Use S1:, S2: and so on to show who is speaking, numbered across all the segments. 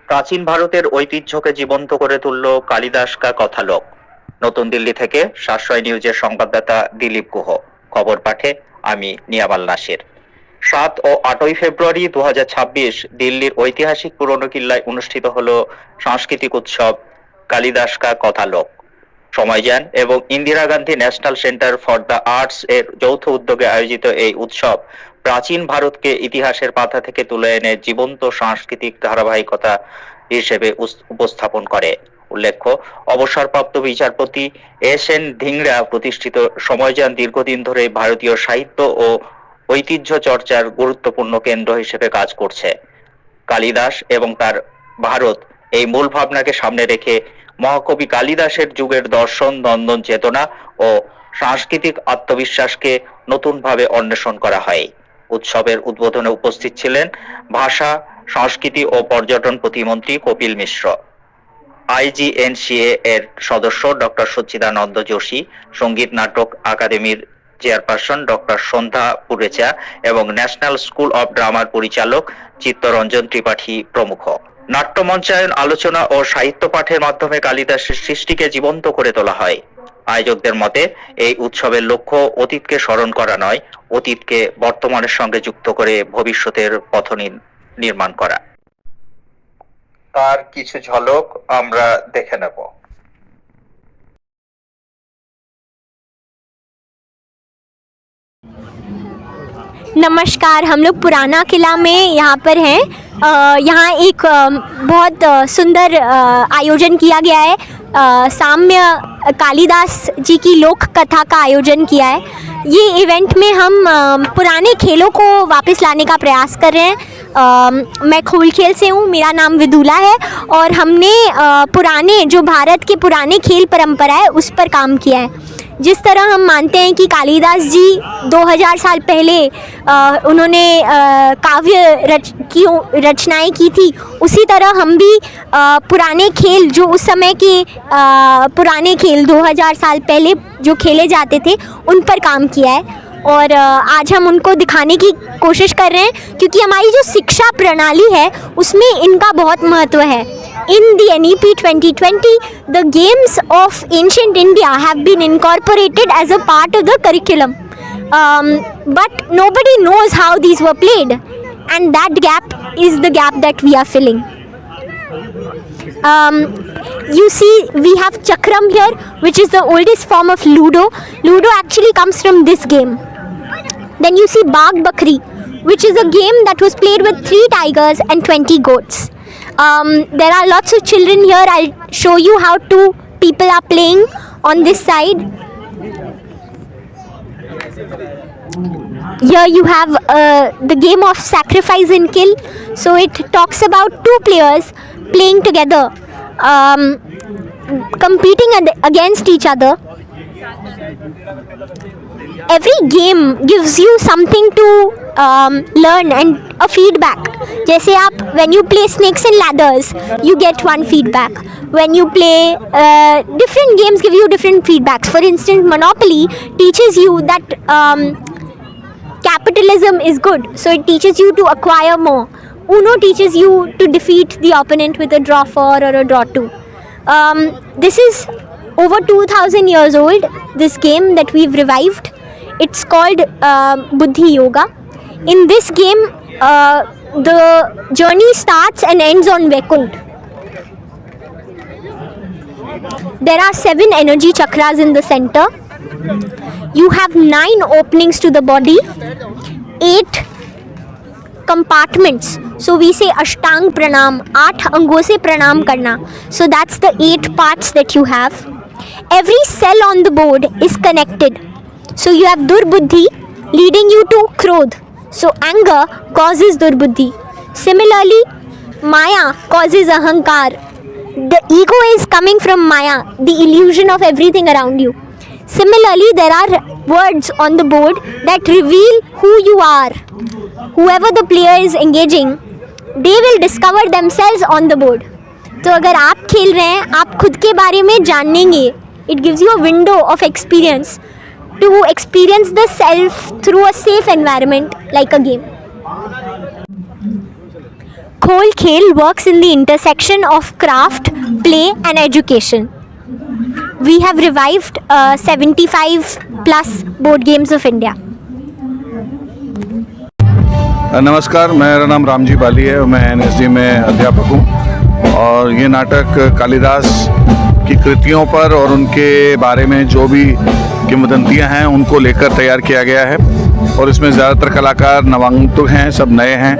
S1: প্রাচীন ভারতের ঐতিহ্যকে জীবন্ত করে তুলল কালিদাস কা কথালোক। নতুন দিল্লি থেকে সাশ্রয় নিউজের সংবাদদাতা দিলীপ গুহ। খবর পাঠে আমি নিয়ামাল নাসির। ৭ ও ৮ই ফেব্রুয়ারি ২০২৬ দিল্লির ঐতিহাসিক পুরনো কিল্লায় অনুষ্ঠিত হলো সাংস্কৃতিক উৎসব কালিদাস কা কথালোক। সময়যান এবং Indira Gandhi national centre for the arts এর যৌথ উদ্যোগে আয়োজিত এই উৎসব প্রাচীন ভারতকে ইতিহাসের পাতা থেকে তুলে এনে জীবন্ত সাংস্কৃতিক ধারাবাহিকতা হিসেবে উপস্থাপন করে। উল্লেখ্য, অবসরপ্রাপ্ত বিচারপতি এস.এন. ধিংরা প্রতিষ্ঠিত সময়যান দীর্ঘদিন ধরে ভারতীয় সাহিত্য ও ঐতিহ্য চর্চার গুরুত্বপূর্ণ কেন্দ্র হিসেবে কাজ করছে। কালিদাস এবং তার ভারত এই মূল ভাবনাকে সামনে রেখে মহাকবি কালিদাসের যুগের দর্শন, নন্দন চেতনা ও সাংস্কৃতিক আত্মবিশ্বাসকে নতুনভাবে অন্বেষণ করা হয়। উৎসবের উদ্বোধনে উপস্থিত ছিলেন ভাষা, সংস্কৃতি ও পর্যটন প্রতিমন্ত্রী কপিল মিশ্র, আইজিএনসিএ এর সদস্য ডক্টর সচ্চিদানন্দ যোশী, সঙ্গীত নাটক আকাদেমির চেয়ারপারসন ডক্টর সন্ধ্যা পুরেচা এবং ন্যাশনাল স্কুল অব ড্রামার পরিচালক চিত্তরঞ্জন ত্রিপাঠী প্রমুখ। নাট্যমঞ্চায়ন, আলোচনা ও সাহিত্য পাঠের মাধ্যমে কালিদাসের সৃষ্টিকে জীবন্ত করে তোলা হয়। আয়োজকদের মতে এই উৎসবের লক্ষ্য অতীতকে স্মরণ করা নয়, অতীতকে বর্তমানের সঙ্গে যুক্ত করে ভবিষ্যতের পথ নির্মাণ করা। তার কিছু ঝলক আমরা দেখে নেব।
S2: नमस्कार। हम लोग पुराना किला में यहाँ पर हैं। यहाँ एक बहुत सुंदर आयोजन किया गया है। साम्य कालिदास जी की लोक कथा का आयोजन किया है। ये इवेंट में हम पुराने खेलों को वापस लाने का प्रयास कर रहे हैं। मैं खूलखेल से हूँ, मेरा नाम विदुला है और हमने पुराने जो भारत के पुराने खेल परंपरा है उस पर काम किया है। जिस तरह हम मानते हैं कि कालिदास जी 2000 साल पहले उन्होंने काव्य रचनाएं की थी, उसी तरह हम भी पुराने खेल जो उस समय के पुराने खेल 2000 साल पहले जो खेले जाते थे उन पर काम किया है और आज हम उनको दिखाने की कोशिश कर रहे हैं, क्योंकि हमारी जो शिक्षा प्रणाली है उसमें इनका बहुत महत्व है। In the NEP 2020, the games of ancient India have been incorporated as a part of the curriculum. But nobody knows how these were played, and that gap is the gap that we are filling. You see, we have Chakram here, which is the oldest form of Ludo. Ludo actually comes from this game. Then you see Bagh Bakri, which is a game that was played with 3 tigers and 20 goats. There are lots of children here. I'll show you how 2 people are playing on this side. Here you have the game of sacrifice and kill. So it talks about 2 players playing together, competing against each other. Every game gives you something to learn and a feedback. जैसे आप when you play snakes and ladders, you get one feedback. When you play different games give you different feedbacks. For instance, Monopoly teaches you that capitalism is good, so it teaches you to acquire more. Uno teaches you to defeat the opponent with a draw 4 or a draw 2. This is over 2000 years old, this game that we've revived. It's called Buddhi Yoga. In this game, the journey starts and ends on Vaikunt. There are 7 energy chakras in the center. You have 9 openings to the body, 8 compartments. So we say Ashtang Pranam, 8 अंगों से प्रणाम करना. So that's the 8 parts that you have. Every cell on the board is connected. So you have Durbuddhi leading you to Krodh. So anger causes Durbuddhi. Similarly, Maya causes Ahankar. The ego is coming from Maya, the illusion of everything around you. Similarly, there are words on the board that reveal who you are. Whoever the player is engaging, they will discover themselves on the board. तो अगर आप खेल रहे हैं, आप खुद के बारे में जानेंगे. It gives you a window of experience to experience the self through a safe environment like a game. Khol Khel works in the intersection of craft, play, and education. We have revived 75 plus board games of India.
S3: नमस्कार, मेरा नाम रामजी बाली है और मैं NSD में अध्यापक हूँ और ये नाटक कालिदास की कृतियों पर और उनके बारे में जो भी किंवदंतियाँ हैं उनको लेकर तैयार किया गया है और इसमें ज़्यादातर कलाकार नवागंतुक हैं, सब नए हैं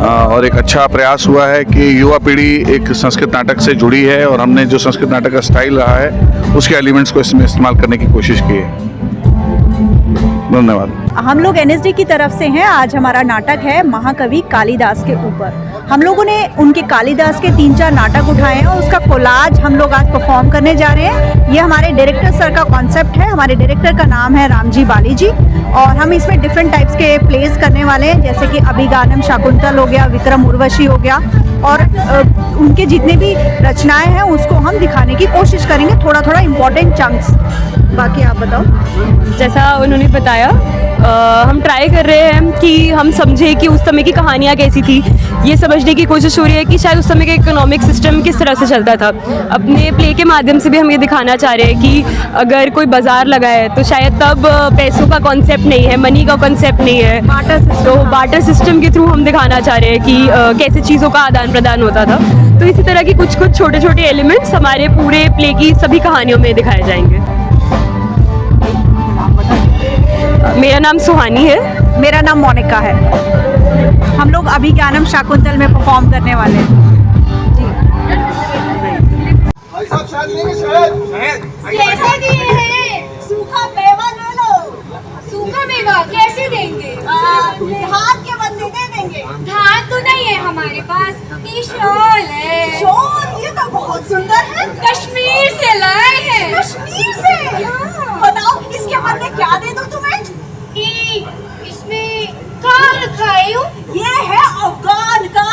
S3: और एक अच्छा प्रयास हुआ है कि युवा पीढ़ी एक संस्कृत नाटक से जुड़ी है और हमने जो संस्कृत नाटक का स्टाइल रहा है उसके एलिमेंट्स को इसमें इस्तेमाल करने की कोशिश की है। धन्यवाद।
S4: हम लोग एनएसडी की तरफ से हैं। आज हमारा नाटक है महाकवि कालिदास के ऊपर। हम लोगों ने उनके कालिदास के 3-4 नाटक उठाए हैं और उसका कोलाज हम लोग आज परफॉर्म करने जा रहे हैं। ये हमारे डायरेक्टर सर का कॉन्सेप्ट है। हमारे डायरेक्टर का नाम है रामजी बाली जी और हम इसमें डिफरेंट टाइप्स के प्लेस करने वाले हैं, जैसे कि अभिगानम शाकुंतल हो गया, विक्रम उर्वशी हो गया और उनके जितने भी रचनाएं हैं उसको हम दिखाने की कोशिश करेंगे, थोड़ा थोड़ा इम्पोर्टेंट चंक्स। बाकी आप बताओ।
S5: जैसा उन्होंने बताया हम ट्राई कर रहे हैं कि हम समझें कि उस समय की कहानियाँ कैसी थी। ये समझने की कोशिश हो रही है कि शायद उस समय का इकोनॉमिक सिस्टम किस तरह से चलता था। अपने प्ले के माध्यम से भी हम ये दिखाना चाह रहे हैं कि अगर कोई बाज़ार लगा है तो शायद तब पैसों का कॉन्सेप्ट नहीं है, मनी का कॉन्सेप्ट नहीं है, तो बार्टर सिस्टम के थ्रू हम दिखाना चाह रहे हैं कि कैसे चीज़ों का आदान प्रदान होता था। तो इसी तरह की कुछ कुछ छोटे छोटे एलिमेंट्स हमारे पूरे प्ले की सभी कहानियों में दिखाए जाएंगे। मेरा नाम सुहानी है।
S4: मेरा नाम मोनिका है। हम लोग अभिज्ञानम शाकुंतल में परफॉर्म करने वाले हैं।
S6: कैसे दिए हैं? सूखा मेवा ले लो। सूखा मेवा कैसे देंगे? हाथ के बदले दे देंगे। धान तो नहीं है हमारे पास, ये शॉल है। शॉल? ये तो बहुत सुंदर है। कश्मीर से लाए हैं। कश्मीर से? हाँ। बताओ इसके बदले क्या दे दूं तुम्हें? इसमें क्या रखा है? ये है अफगान का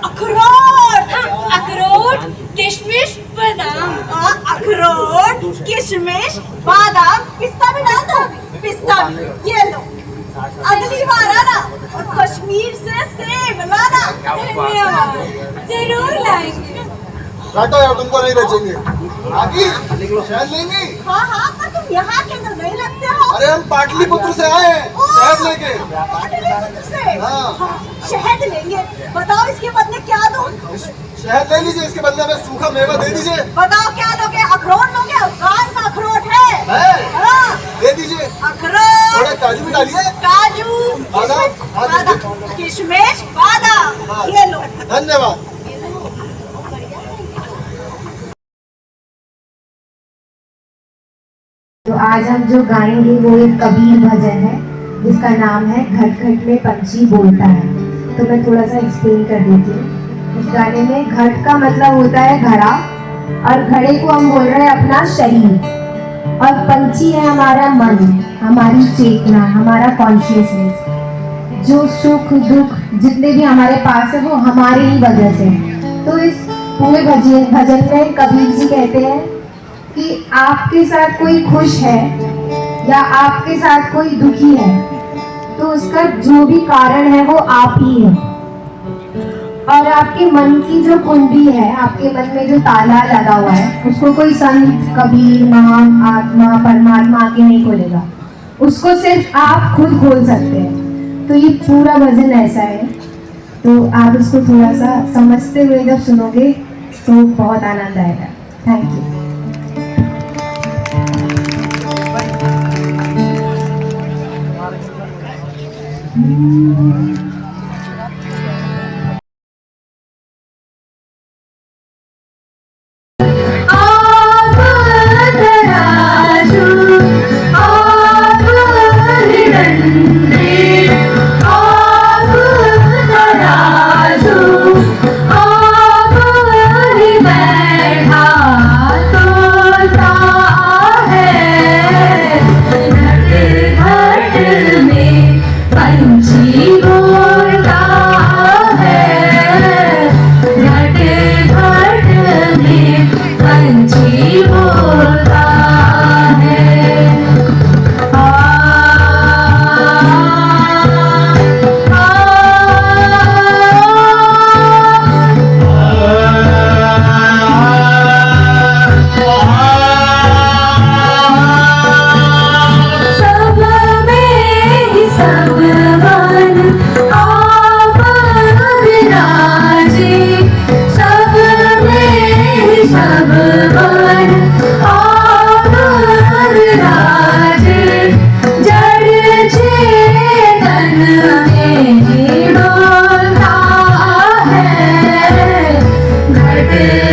S6: अखरोट। हाँ, अखरोट, किशमिश, बादाम। अखरोट, किशमिश, बादाम, पिस्ता भी डाल दो। पिस्ता भी, ये लो। अगली बार आना और कश्मीर से सेब लाना। धन्यवाद, जरूर लाएंगे।
S7: काटो यार, तुमको नहीं बेचेंगे। आगे शहद लेंगे?
S6: हाँ हाँ, पर तुम यहाँ के अंदर नहीं लगते हो।
S7: अरे हम पाटलिपुत्र से आए हैं शहद लेके।
S6: पाटलिपुत्र से?
S7: हाँ।
S6: शहद लेंगे। बताओ इसके बदले क्या दूं?
S7: शहद ले लीजिए, इसके बदले हमें सूखा मेवा दे दीजिए।
S6: बताओ क्या लोगे? अखरोट लोगे? अफगान का अखरोट है। हाँ।
S7: दे दीजिए।
S6: अखरोट,
S7: थोड़ा काजू भी डालिए।
S6: काजू,
S7: बादाम,
S6: किशमिश, बादाम, ये लो।
S7: धन्यवाद।
S8: तो आज हम जो गाएंगे वो एक कबीर भजन है जिसका नाम है घट घट में पंछी बोलता है। तो मैं थोड़ा सा एक्सप्लेन कर देती हूँ। इस गाने में घट का मतलब होता है घड़ा और घड़े को हम बोल रहे हैं अपना शरीर और पंछी है हमारा मन, हमारी चेतना, हमारा कॉन्शियसनेस। जो सुख दुख जितने भी हमारे पास है वो हमारे ही वजह से। तो इस पूरे भजन में कबीर जी कहते हैं कि आपके साथ कोई खुश है या आपके साथ कोई दुखी है तो उसका जो भी कारण है वो आप ही है। और आपके मन की जो कुंडी है, आपके मन में जो ताला लगा हुआ है, उसको कोई संत, कबीर, महान आत्मा, परमात्मा आके नहीं खोलेगा, उसको सिर्फ आप खुद खोल सकते हैं। तो ये पूरा भजन ऐसा है। तो आप इसको थोड़ा सा समझते हुए जब सुनोगे तो बहुत आनंद आएगा। Thank you.
S9: पंछी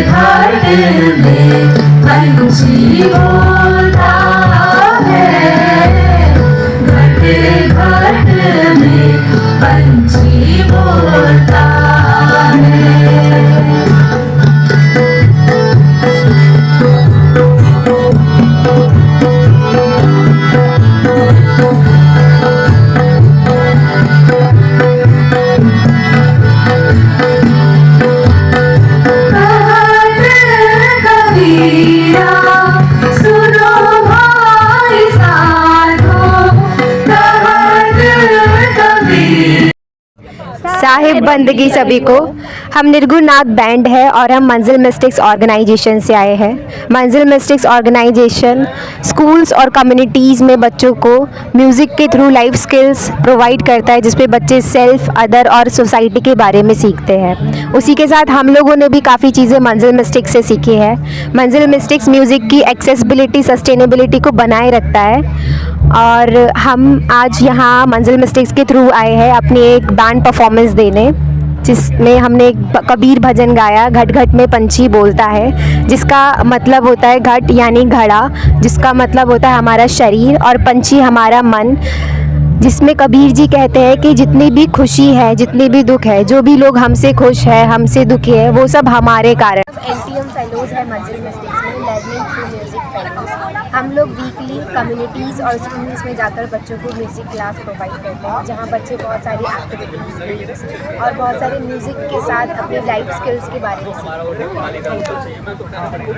S9: घाट में पंछी बोलता है, घट घाट में पंछी बोलता है।
S10: साहिब बंदगी सभी को। हम निर्गुण नाथ बैंड है और हम मंजिल मिस्टिक्स ऑर्गेनाइजेशन से आए हैं। मंजिल मिस्टिक्स ऑर्गेनाइजेशन स्कूल्स और कम्युनिटीज़ में बच्चों को म्यूज़िक के थ्रू लाइफ स्किल्स प्रोवाइड करता है, जिस पे बच्चे सेल्फ, अदर और सोसाइटी के बारे में सीखते हैं। उसी के साथ हम लोगों ने भी काफ़ी चीज़ें मंजिल मिस्टिक्स से सीखी है। मंजिल मिस्टिक्स म्यूज़िक की एक्सेसिबिलिटी, सस्टेनेबिलिटी को बनाए रखता है और हम आज यहाँ मंजिल मिस्टिक्स के थ्रू आए हैं अपनी एक बैंड परफॉर्मेंस देने, जिसमें हमने एक कबीर भजन गाया, घट घट में पंछी बोलता है, जिसका मतलब होता है घट यानी घड़ा, जिसका मतलब होता है हमारा शरीर, और पंछी हमारा मन, जिसमें कबीर जी कहते हैं कि जितनी भी खुशी है, जितनी भी दुख है, जो भी लोग हमसे खुश है, हमसे दुखी है, वो सब हमारे कारण।
S8: LTM फेलोज़ है मंजिल मिस्टिक्स में, लर्निंग थ्रू म्यूज़िक फेलोज़। हम लोग वीकली कम्युनिटीज़ और स्कूल्स में जाकर बच्चों को म्यूज़िक क्लास प्रोवाइड करते हैं, जहाँ बच्चे बहुत सारी एक्टिविटीज़, गेम्स और बहुत सारे म्यूज़िक के साथ अपनी लाइफ स्किल्स के बारे में सीखते हैं।